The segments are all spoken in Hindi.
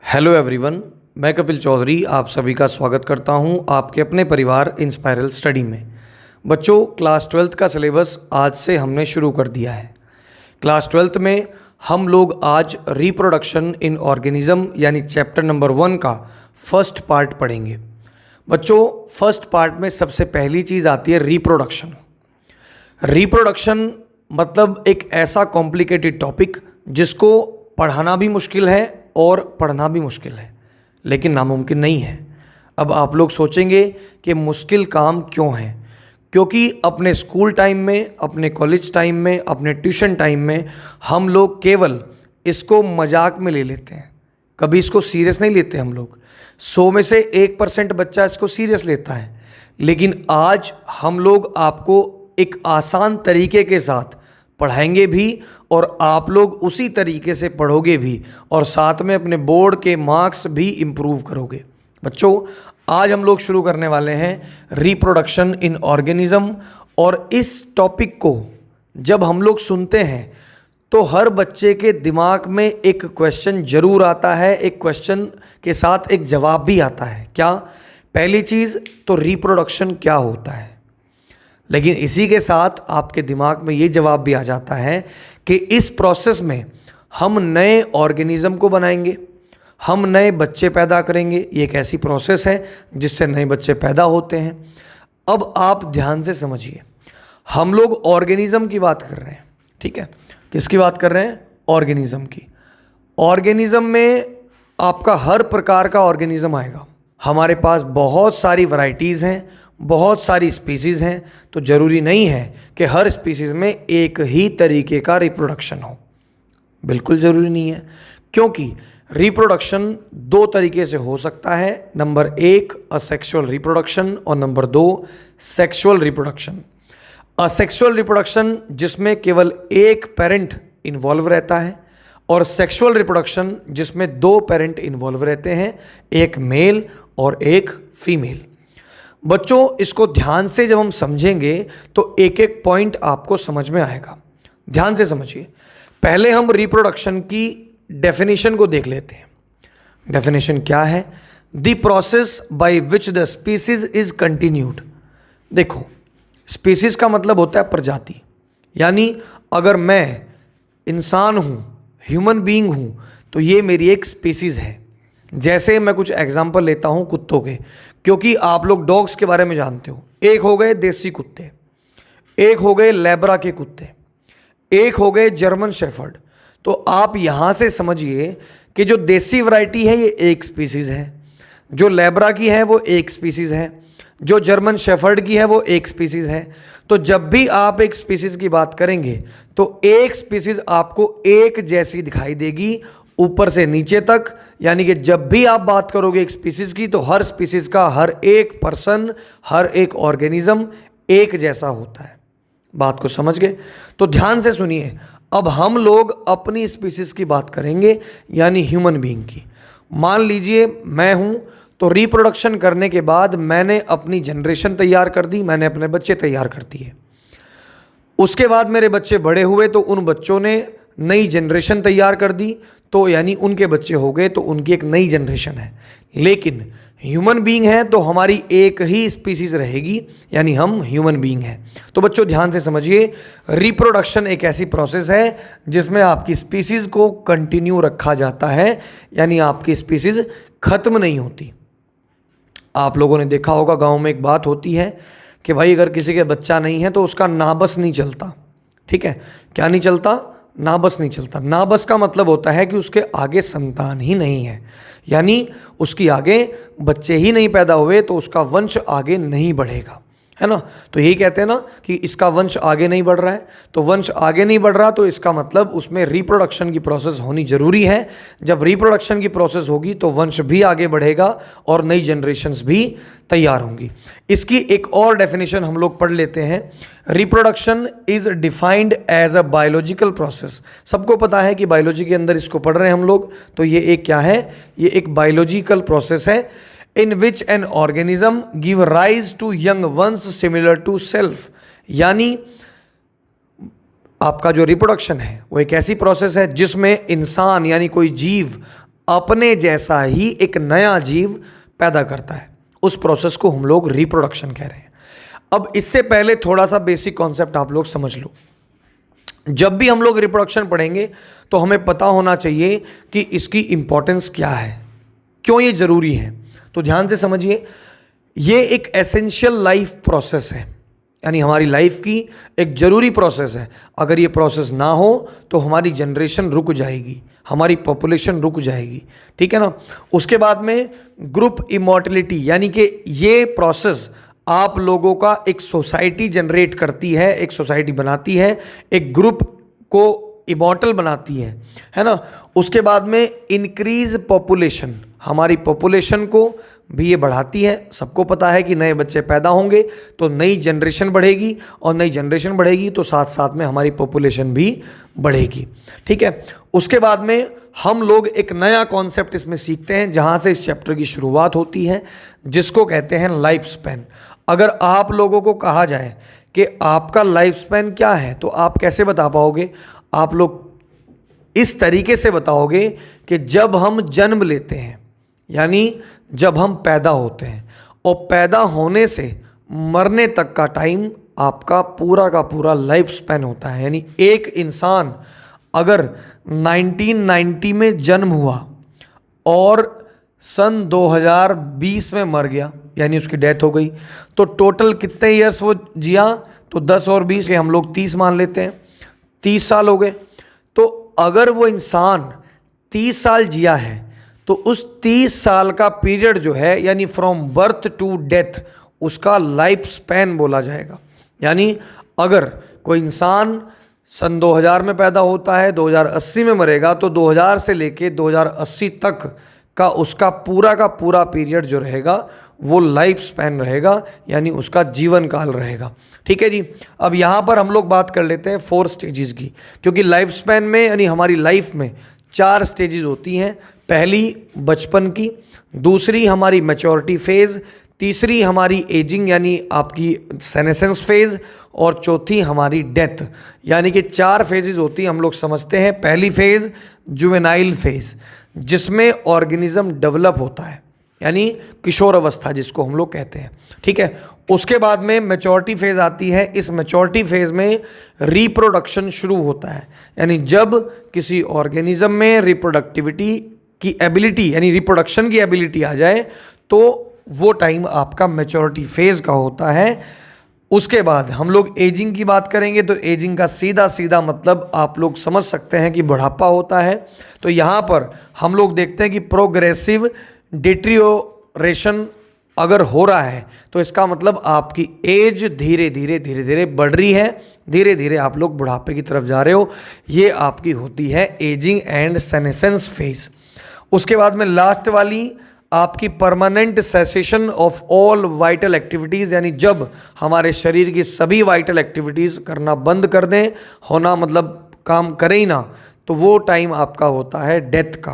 हेलो एवरीवन, मैं कपिल चौधरी आप सभी का स्वागत करता हूं आपके अपने परिवार इंस्पायरल स्टडी में। बच्चों, क्लास 12th का सिलेबस आज से हमने शुरू कर दिया है। क्लास 12th में हम लोग आज रिप्रोडक्शन इन ऑर्गेनिज्म यानी चैप्टर नंबर 1 का फर्स्ट पार्ट पढ़ेंगे। बच्चों, फर्स्ट पार्ट में सबसे पहली चीज़ आती है रिप्रोडक्शन। रिप्रोडक्शन मतलब एक ऐसा कॉम्प्लिकेटेड टॉपिक जिसको पढ़ाना भी मुश्किल है और पढ़ना भी मुश्किल है, लेकिन नामुमकिन नहीं है। अब आप लोग सोचेंगे कि मुश्किल काम क्यों है? क्योंकि अपने स्कूल टाइम में, अपने कॉलेज टाइम में, अपने ट्यूशन टाइम में हम लोग केवल इसको मजाक में ले लेते हैं, कभी इसको सीरियस नहीं लेते। हम लोग 100 में से 1% बच्चा इसको सीरियस लेता है, लेकिन आज हम लोग आपको एक आसान तरीके के साथ पढ़ाएंगे भी और आप लोग उसी तरीके से पढ़ोगे भी और साथ में अपने बोर्ड के मार्क्स भी इम्प्रूव करोगे। बच्चों, आज हम लोग शुरू करने वाले हैं रिप्रोडक्शन इन ऑर्गेनिज्म। और इस टॉपिक को जब हम लोग सुनते हैं तो हर बच्चे के दिमाग में एक क्वेश्चन जरूर आता है, एक क्वेश्चन के साथ एक जवाब भी आता है। क्या? पहली चीज़ तो रिप्रोडक्शन क्या होता है, लेकिन इसी के साथ आपके दिमाग में ये जवाब भी आ जाता है कि इस प्रोसेस में हम नए ऑर्गेनिज्म को बनाएंगे, हम नए बच्चे पैदा करेंगे। ये एक ऐसी प्रोसेस है जिससे नए बच्चे पैदा होते हैं। अब आप ध्यान से समझिए, हम लोग ऑर्गेनिज्म की बात कर रहे हैं, ठीक है? किसकी बात कर रहे हैं? ऑर्गेनिज्म की। ऑर्गेनिज्म में आपका हर प्रकार का ऑर्गेनिज्म आएगा। हमारे पास बहुत सारी वैरायटीज़ हैं, बहुत सारी स्पीसीज़ हैं, तो ज़रूरी नहीं है कि हर स्पीसीज़ में एक ही तरीके का रिप्रोडक्शन हो। बिल्कुल ज़रूरी नहीं है, क्योंकि रिप्रोडक्शन 2 तरीके से हो सकता है। नंबर 1 असेक्सुअल रिप्रोडक्शन और number 2 sexual reproduction. Asexual reproduction जिसमें केवल एक पेरेंट इन्वॉल्व रहता है, और सेक्सुअल रिप्रोडक्शन जिसमें 2 पेरेंट इन्वॉल्व रहते हैं, एक मेल और एक फीमेल। बच्चों, इसको ध्यान से जब हम समझेंगे तो एक एक पॉइंट आपको समझ में आएगा। ध्यान से समझिए। पहले हम रिप्रोडक्शन की डेफिनेशन को देख लेते हैं। डेफिनेशन क्या है? The process by which the species is continued. देखो, स्पीसीज का मतलब होता है प्रजाति, यानी अगर मैं इंसान हूँ, ह्यूमन बीइंग हूँ, तो ये मेरी एक स्पीसीज है। जैसे मैं कुछ एग्जाम्पल लेता हूँ कुत्तों के, क्योंकि आप लोग डॉग्स के बारे में जानते हो। एक हो गए देसी कुत्ते, एक हो गए लैब्रा के कुत्ते, एक हो गए जर्मन शेफर्ड। तो आप यहाँ से समझिए कि जो देसी वैरायटी है ये एक स्पीसीज़ है, जो लैब्रा की है वो एक स्पीसीज़ है, जो जर्मन शेफर्ड की है वो एक स्पीसीज़ है। तो जब भी आप एक स्पीसीज़ की बात करेंगे तो एक स्पीसीज़ आपको एक जैसी दिखाई देगी ऊपर से नीचे तक, यानी कि जब भी आप बात करोगे एक स्पीसीज की तो हर स्पीसीज का हर एक पर्सन, हर एक ऑर्गेनिज्म एक जैसा होता है। बात को समझ गए? तो ध्यान से सुनिए। अब हम लोग अपनी स्पीसीज की बात करेंगे, यानी ह्यूमन बीइंग की। मान लीजिए मैं हूं, तो रिप्रोडक्शन करने के बाद मैंने अपनी जनरेशन तैयार कर दी, मैंने अपने बच्चे तैयार कर दिए। उसके बाद मेरे बच्चे बड़े हुए तो उन बच्चों ने नई जनरेशन तैयार कर दी, तो यानी उनके बच्चे हो गए, तो उनकी एक नई जनरेशन है। लेकिन ह्यूमन बीइंग है तो हमारी एक ही स्पीसीज रहेगी, यानी हम ह्यूमन बीइंग हैं। तो बच्चों ध्यान से समझिए, रिप्रोडक्शन एक ऐसी प्रोसेस है जिसमें आपकी स्पीसीज को कंटिन्यू रखा जाता है, यानी आपकी स्पीसीज खत्म नहीं होती। आप लोगों ने देखा होगा, गाँव में एक बात होती है कि भाई अगर किसी के बच्चा नहीं है तो उसका नाबस नहीं चलता। ठीक है? क्या नहीं चलता? नाबस नहीं चलता। नाबस का मतलब होता है कि उसके आगे संतान ही नहीं है, यानी उसकी आगे बच्चे ही नहीं पैदा हुए तो उसका वंश आगे नहीं बढ़ेगा, है ना? तो यही कहते हैं ना कि इसका वंश आगे नहीं बढ़ रहा है। तो वंश आगे नहीं बढ़ रहा तो इसका मतलब उसमें रिप्रोडक्शन की प्रोसेस होनी जरूरी है। जब रिप्रोडक्शन की प्रोसेस होगी तो वंश भी आगे बढ़ेगा और नई जनरेशन्स भी तैयार होंगी। इसकी एक और डेफिनेशन हम लोग पढ़ लेते हैं। Reproduction is defined as a biological process. सबको पता है कि बायोलॉजी के अंदर इसको पढ़ रहे हैं हम लोग, तो ये एक क्या है? ये एक बायोलॉजिकल प्रोसेस है in which an organism give rise to young ones similar to self। यानी आपका जो रिप्रोडक्शन है वो एक ऐसी प्रोसेस है जिसमें इंसान यानी कोई जीव अपने जैसा ही एक नया जीव पैदा करता है। उस प्रोसेस को हम लोग रिप्रोडक्शन कह रहे हैं। अब इससे पहले थोड़ा सा बेसिक कॉन्सेप्ट आप लोग समझ लो। जब भी हम लोग रिप्रोडक्शन पढ़ेंगे तो हमें पता होना चाहिए कि इसकी इंपॉर्टेंस क्या है, क्यों ये जरूरी है। तो ध्यान से समझिए, ये एक एसेंशियल लाइफ प्रोसेस है, यानी हमारी लाइफ की एक जरूरी प्रोसेस है। अगर ये प्रोसेस ना हो तो हमारी जनरेशन रुक जाएगी, हमारी पॉपुलेशन रुक जाएगी, ठीक है ना। उसके बाद में ग्रुप इमॉर्टलिटी, यानी कि ये प्रोसेस आप लोगों का एक सोसाइटी जनरेट करती है, एक सोसाइटी बनाती है, एक ग्रुप को इमॉर्टल बनाती है ना। उसके बाद में इंक्रीज पॉपुलेशन, हमारी पॉपुलेशन को भी ये बढ़ाती है। सबको पता है कि नए बच्चे पैदा होंगे तो नई जनरेशन बढ़ेगी, और नई जनरेशन बढ़ेगी तो साथ साथ में हमारी पॉपुलेशन भी बढ़ेगी, ठीक है। उसके बाद में हम लोग एक नया कॉन्सेप्ट इसमें सीखते हैं, जहाँ से इस चैप्टर की शुरुआत होती है, जिसको कहते हैं लाइफ स्पैन। अगर आप लोगों को कहा जाए कि आपका लाइफ स्पैन क्या है, तो आप कैसे बता पाओगे? आप लोग इस तरीके से बताओगे कि जब हम जन्म लेते हैं, यानी जब हम पैदा होते हैं, और पैदा होने से मरने तक का टाइम आपका पूरा का पूरा लाइफ स्पैन होता है। यानी एक इंसान अगर 1990 में जन्म हुआ और सन 2020 में मर गया, यानी उसकी डेथ हो गई, तो टोटल कितने ईयर्स वो जिया? तो 10 और 20 हम लोग 30 मान लेते हैं, 30 साल हो गए। तो अगर वो इंसान 30 साल जिया है तो उस 30 साल का पीरियड जो है, यानी फ्रॉम बर्थ टू डेथ, उसका लाइफ स्पैन बोला जाएगा। यानी अगर कोई इंसान सन 2000 में पैदा होता है, 2080 में मरेगा, तो 2000 से लेके 2080 तक का उसका पूरा का पूरा पीरियड जो रहेगा वो लाइफ स्पैन रहेगा, यानी उसका जीवन काल रहेगा, ठीक है जी। अब यहाँ पर हम लोग बात कर लेते हैं 4 स्टेजेस की, क्योंकि लाइफ स्पैन में यानी हमारी लाइफ में 4 स्टेजेस होती हैं। पहली बचपन की, दूसरी हमारी मैच्योरिटी फेज़, तीसरी हमारी एजिंग यानी आपकी सेनेसेंस फेज़, और चौथी हमारी डेथ। यानी कि 4 फेजेस होती हैं, हम लोग समझते हैं। पहली फेज़ जुवेनाइल फेज़, जिसमें ऑर्गेनिज्म डेवलप होता है, यानी किशोर अवस्था जिसको हम लोग कहते हैं, ठीक है। उसके बाद में मैच्योरिटी फेज़ आती है। इस मैच्योरिटी फेज़ में रिप्रोडक्शन शुरू होता है, यानी जब किसी ऑर्गेनिज्म में रिप्रोडक्टिविटी की एबिलिटी यानी रिप्रोडक्शन की एबिलिटी आ जाए, तो वो टाइम आपका मैच्योरिटी फेज़ का होता है। उसके बाद हम लोग एजिंग की बात करेंगे, तो एजिंग का सीधा सीधा मतलब आप लोग समझ सकते हैं कि बुढ़ापा होता है। तो यहाँ पर हम लोग देखते हैं कि प्रोग्रेसिव डिटेरियोरेशन अगर हो रहा है, तो इसका मतलब आपकी एज धीरे धीरे बढ़ रही है, धीरे धीरे आप लोग बुढ़ापे की तरफ जा रहे हो। ये आपकी होती है एजिंग एंड सेनेसेंस फेज। उसके बाद में लास्ट वाली आपकी permanent cessation of all vital activities, यानी जब हमारे शरीर की सभी वाइटल एक्टिविटीज़ करना बंद कर दें, होना मतलब काम करें ही ना, तो वो टाइम आपका होता है डेथ का।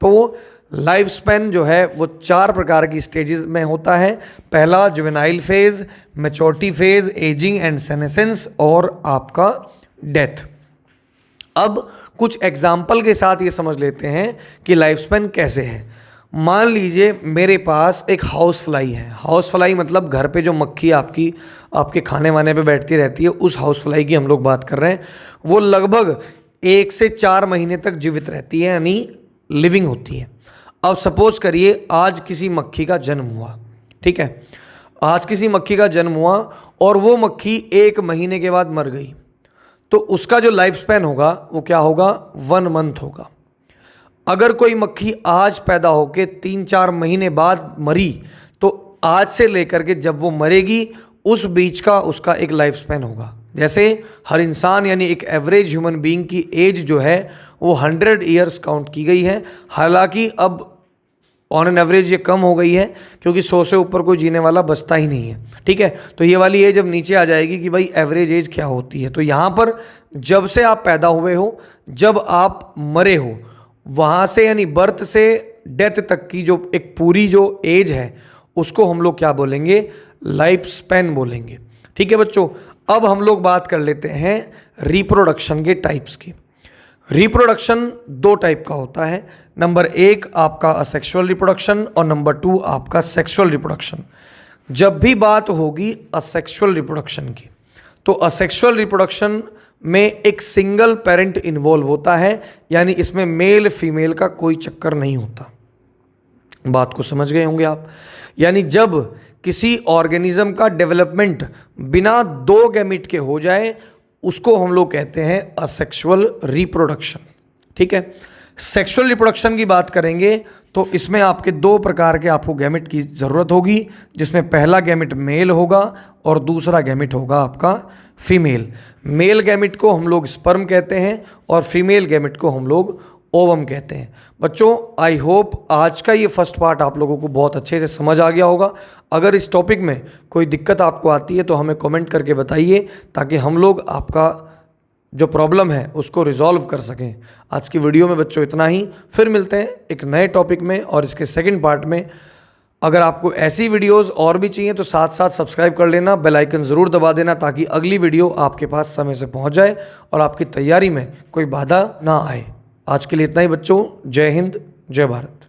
तो वो लाइफ स्पैन जो है वो 4 प्रकार की स्टेजेस में होता है। पहला juvenile phase, maturity phase, ageing and senescence, और आपका डेथ। अब कुछ एग्जाम्पल के साथ ये समझ लेते हैं कि लाइफ स्पैन कैसे है। मान लीजिए मेरे पास एक हाउस फ्लाई है। हाउस फ्लाई मतलब घर पे जो मक्खी आपके खाने वाने पे बैठती रहती है, उस हाउस फ्लाई की हम लोग बात कर रहे हैं। वो लगभग 1 से 4 महीने तक जीवित रहती है, यानी लिविंग होती है। अब सपोज करिए आज किसी मक्खी का जन्म हुआ, ठीक है। आज किसी मक्खी का जन्म हुआ और वो मक्खी 1 महीने के बाद मर गई, तो उसका जो लाइफ स्पैन होगा वो क्या होगा? 1 मंथ होगा। अगर कोई मक्खी आज पैदा होके 3-4 महीने बाद मरी, तो आज से लेकर के जब वो मरेगी उस बीच का उसका एक लाइफ स्पैन होगा। जैसे हर इंसान यानी एक एवरेज ह्यूमन बीइंग की एज जो है वो 100 ईयर्स काउंट की गई है। हालांकि अब ऑन एन एवरेज ये कम हो गई है, क्योंकि 100 से ऊपर कोई जीने वाला बचता ही नहीं है, ठीक है। तो ये वाली एज जब नीचे आ जाएगी कि भाई एवरेज एज क्या होती है, तो यहाँ पर जब से आप पैदा हुए हो, जब आप मरे हो, वहाँ से यानी बर्थ से डेथ तक की जो एक पूरी जो एज है उसको हम लोग क्या बोलेंगे? लाइफ स्पैन बोलेंगे, ठीक है बच्चों। अब हम लोग बात कर लेते हैं रिप्रोडक्शन के टाइप्स की। रिप्रोडक्शन 2 टाइप का होता है। नंबर 1 आपका असेक्सुअल रिप्रोडक्शन और नंबर 2 आपका सेक्सुअल रिप्रोडक्शन। जब भी बात होगी असेक्सुअल रिप्रोडक्शन की, तो असेक्सुअल रिप्रोडक्शन में एक सिंगल पेरेंट इन्वॉल्व होता है, यानी इसमें मेल फीमेल का कोई चक्कर नहीं होता। बात को समझ गए होंगे आप। यानी जब किसी ऑर्गेनिज्म का डेवलपमेंट बिना 2 गैमीट के हो जाए, उसको हम लोग कहते हैं असेक्सुअल रिप्रोडक्शन। ठीक है। सेक्सुअल रिप्रोडक्शन की बात करेंगे तो इसमें आपके 2 प्रकार के आपको गैमेट की ज़रूरत होगी, जिसमें पहला गैमेट मेल होगा और दूसरा गैमेट होगा आपका फीमेल। मेल गैमेट को हम लोग स्पर्म कहते हैं और फीमेल गैमेट को हम लोग ओवम कहते हैं। बच्चों, आई होप आज का ये फर्स्ट पार्ट आप लोगों को बहुत अच्छे से समझ आ गया होगा। अगर इस टॉपिक में कोई दिक्कत आपको आती है तो हमें कमेंट करके बताइए, ताकि हम लोग आपका जो प्रॉब्लम है उसको रिजॉल्व कर सकें। आज की वीडियो में बच्चों इतना ही, फिर मिलते हैं एक नए टॉपिक में और इसके सेकंड पार्ट में। अगर आपको ऐसी वीडियोस और भी चाहिए तो साथ साथ सब्सक्राइब कर लेना, बेल आइकन ज़रूर दबा देना, ताकि अगली वीडियो आपके पास समय से पहुंच जाए और आपकी तैयारी में कोई बाधा ना आए। आज के लिए इतना ही बच्चों। जय हिंद, जय भारत।